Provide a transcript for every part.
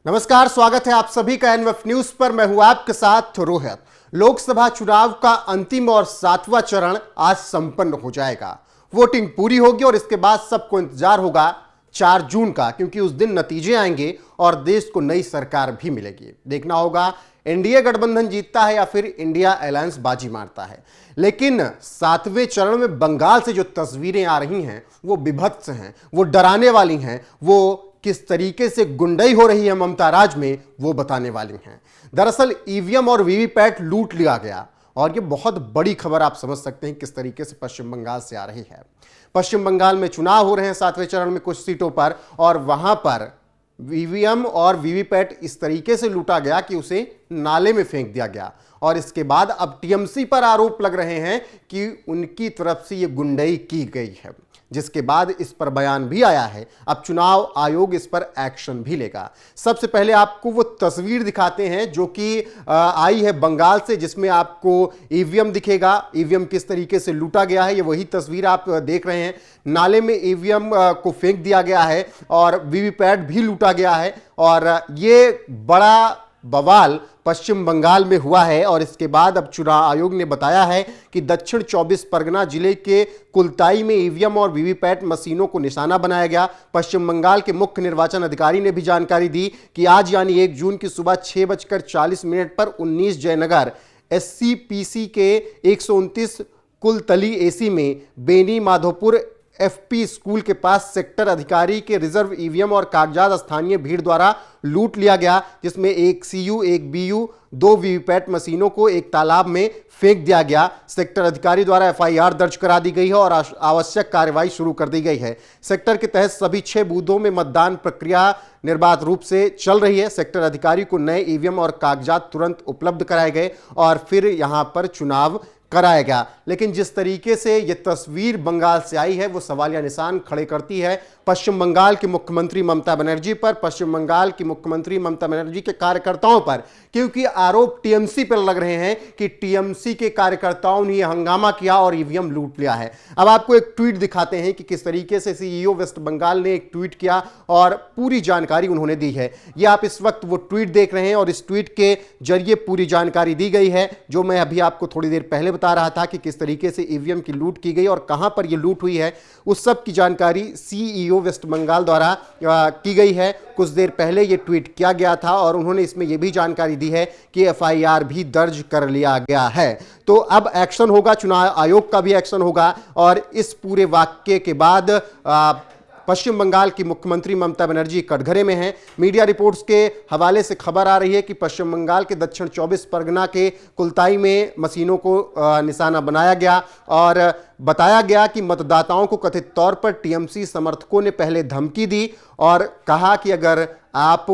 नमस्कार, स्वागत है आप सभी का एनएफ न्यूज पर। मैं हूं आपके साथ रोहित। लोकसभा चुनाव का अंतिम और 7वां चरण आज संपन्न हो जाएगा। वोटिंग पूरी होगी और इसके बाद सबको इंतजार होगा 4 जून का, क्योंकि उस दिन नतीजे आएंगे और देश को नई सरकार भी मिलेगी। देखना होगा एनडीए गठबंधन जीतता है या फिर इंडिया अलायंस बाजी मारता है। लेकिन 7वें चरण में बंगाल से जो तस्वीरें आ रही हैं वो विभत्स हैं, वो डराने वाली हैं। वो किस तरीके से गुंडई हो रही है ममता राज में, वो बताने वाली हैं। दरअसल ईवीएम और वीवीपैट लूट लिया गया और ये बहुत बड़ी खबर आप समझ सकते हैं किस तरीके से पश्चिम बंगाल से आ रही है। पश्चिम बंगाल में चुनाव हो रहे हैं 7वें चरण में कुछ सीटों पर, और वहां पर ईवीएम और वीवीपैट इस तरीके से लूटा गया कि उसे नाले में फेंक दिया गया। और इसके बाद अब टीएमसी पर आरोप लग रहे हैं कि उनकी तरफ से यह गुंडई की गई है, जिसके बाद इस पर बयान भी आया है। अब चुनाव आयोग इस पर एक्शन भी लेगा। सबसे पहले आपको वो तस्वीर दिखाते हैं जो कि आई है बंगाल से, जिसमें आपको ईवीएम दिखेगा। ईवीएम किस तरीके से लूटा गया है, ये वही तस्वीर आप देख रहे हैं। नाले में ईवीएम को फेंक दिया गया है और वीवीपैट भी लूटा गया है। और ये बड़ा बवाल पश्चिम बंगाल में हुआ है। और इसके बाद अब चुनाव आयोग ने बताया है कि दक्षिण 24 परगना जिले के कुलताई में ईवीएम और वीवीपैट मशीनों को निशाना बनाया गया। पश्चिम बंगाल के मुख्य निर्वाचन अधिकारी ने भी जानकारी दी कि आज यानी 1 जून की सुबह 6:40 पर 19 जयनगर SCPC के 129 कुलतली AC में बेनी माधोपुर FP स्कूल के पास सेक्टर अधिकारी के रिजर्व ईवीएम और कागजात स्थानीय भीड़ द्वारा लूट लिया गया, जिसमें एक CU, एक BU, 2 वीवीपैट मशीनों को एक तालाब में फेंक दिया गया। सेक्टर अधिकारी द्वारा FIR दर्ज करा दी गई है और आवश्यक कार्रवाई शुरू कर दी गई है। सेक्टर के तहत सभी 6 बूथों में मतदान प्रक्रिया निर्बाध रूप से चल रही है। सेक्टर अधिकारी को नए ईवीएम और कागजात तुरंत उपलब्ध कराए गए और फिर यहां पर चुनाव कराया गया। लेकिन जिस तरीके से यह तस्वीर बंगाल से आई है वो सवालिया निशान खड़े करती है पश्चिम बंगाल की मुख्यमंत्री ममता बनर्जी पर, पश्चिम बंगाल की मुख्यमंत्री ममता बनर्जी के कार्यकर्ताओं पर, क्योंकि आरोप टीएमसी पर लग रहे हैं कि टीएमसी के कार्यकर्ताओं ने यह हंगामा किया और ईवीएम लूट लिया है। अब आपको एक ट्वीट दिखाते हैं कि किस तरीके से CEO वेस्ट बंगाल ने एक ट्वीट किया और पूरी जानकारी उन्होंने दी है। यह आप इस वक्त वो ट्वीट देख रहे हैं और इस ट्वीट के जरिए पूरी जानकारी दी गई है, जो मैं अभी आपको थोड़ी देर पहले बता रहा था कि किस तरीके से ईवीएम की लूट की गई और कहां पर यह लूट हुई है। उस सब की जानकारी CEO वेस्ट बंगाल द्वारा की गई है। कुछ देर पहले यह ट्वीट किया गया था और उन्होंने इसमें यह भी जानकारी दी है कि FIR भी दर्ज कर लिया गया है। तो अब एक्शन होगा, चुनाव आयोग का भी एक्शन होगा। और इस पूरे वाक्य के बाद पश्चिम बंगाल की मुख्यमंत्री ममता बनर्जी कटघरे में हैं। मीडिया रिपोर्ट्स के हवाले से खबर आ रही है कि पश्चिम बंगाल के दक्षिण 24 परगना के कुलताई में मशीनों को निशाना बनाया गया और बताया गया कि मतदाताओं को कथित तौर पर टीएमसी समर्थकों ने पहले धमकी दी और कहा कि अगर आप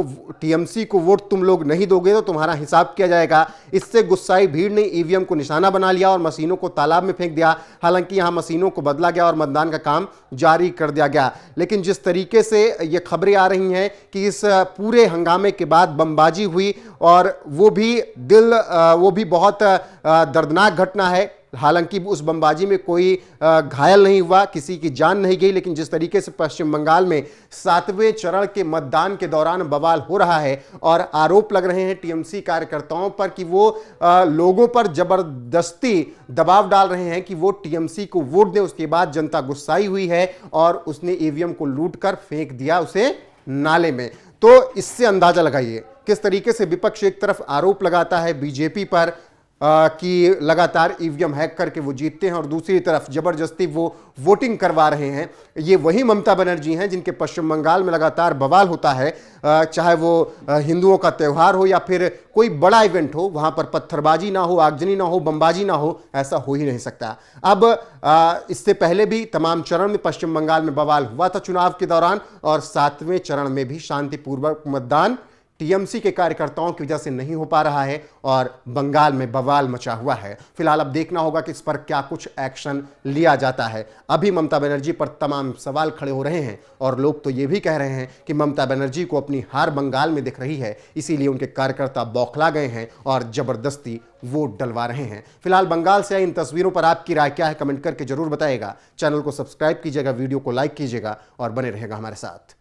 टीएमसी को वोट तुम लोग नहीं दोगे तो तुम्हारा हिसाब किया जाएगा। इससे गुस्साई भीड़ ने ईवीएम को निशाना बना लिया और मशीनों को तालाब में फेंक दिया। हालांकि यहां मशीनों को बदला गया और मतदान का काम जारी कर दिया गया। लेकिन जिस तरीके से ये खबरें आ रही हैं कि इस पूरे हंगामे के बाद बमबाजी हुई और वो भी बहुत दर्दनाक घटना है। हालांकि उस बमबाजी में कोई घायल नहीं हुआ, किसी की जान नहीं गई। लेकिन जिस तरीके से पश्चिम बंगाल में 7वें चरण के मतदान के दौरान बवाल हो रहा है और आरोप लग रहे हैं टीएमसी कार्यकर्ताओं पर कि वो लोगों पर जबरदस्ती दबाव डाल रहे हैं कि वो टीएमसी को वोट दें। उसके बाद जनता गुस्साई हुई है और उसने ईवीएम को लूट कर फेंक दिया उसे नाले में। तो इससे अंदाजा लगाइए किस तरीके से विपक्ष एक तरफ आरोप लगाता है बीजेपी पर कि लगातार ईवीएम हैक करके वो जीतते हैं और दूसरी तरफ जबरदस्ती वो वोटिंग करवा रहे हैं। ये वही ममता बनर्जी हैं जिनके पश्चिम बंगाल में लगातार बवाल होता है, चाहे वो हिंदुओं का त्यौहार हो या फिर कोई बड़ा इवेंट हो, वहां पर पत्थरबाजी ना हो, आगजनी ना हो, बमबाजी ना हो, ऐसा हो ही नहीं सकता। अब इससे पहले भी तमाम चरण में पश्चिम बंगाल में बवाल हुआ था चुनाव के दौरान और 7वें चरण में भी शांतिपूर्वक मतदान टीएमसी के कार्यकर्ताओं की वजह से नहीं हो पा रहा है और बंगाल में बवाल मचा हुआ है। फिलहाल अब देखना होगा कि इस पर क्या कुछ एक्शन लिया जाता है। अभी ममता बनर्जी पर तमाम सवाल खड़े हो रहे हैं और लोग तो ये भी कह रहे हैं कि ममता बनर्जी को अपनी हार बंगाल में दिख रही है, इसीलिए उनके कार्यकर्ता बौखला गए हैं और जबरदस्ती वोट डलवा रहे हैं। फिलहाल बंगाल से आई इन तस्वीरों पर आपकी राय क्या है, कमेंट करके जरूर बताइएगा। चैनल को सब्सक्राइब कीजिएगा, वीडियो को लाइक कीजिएगा और बने रहेगा हमारे साथ।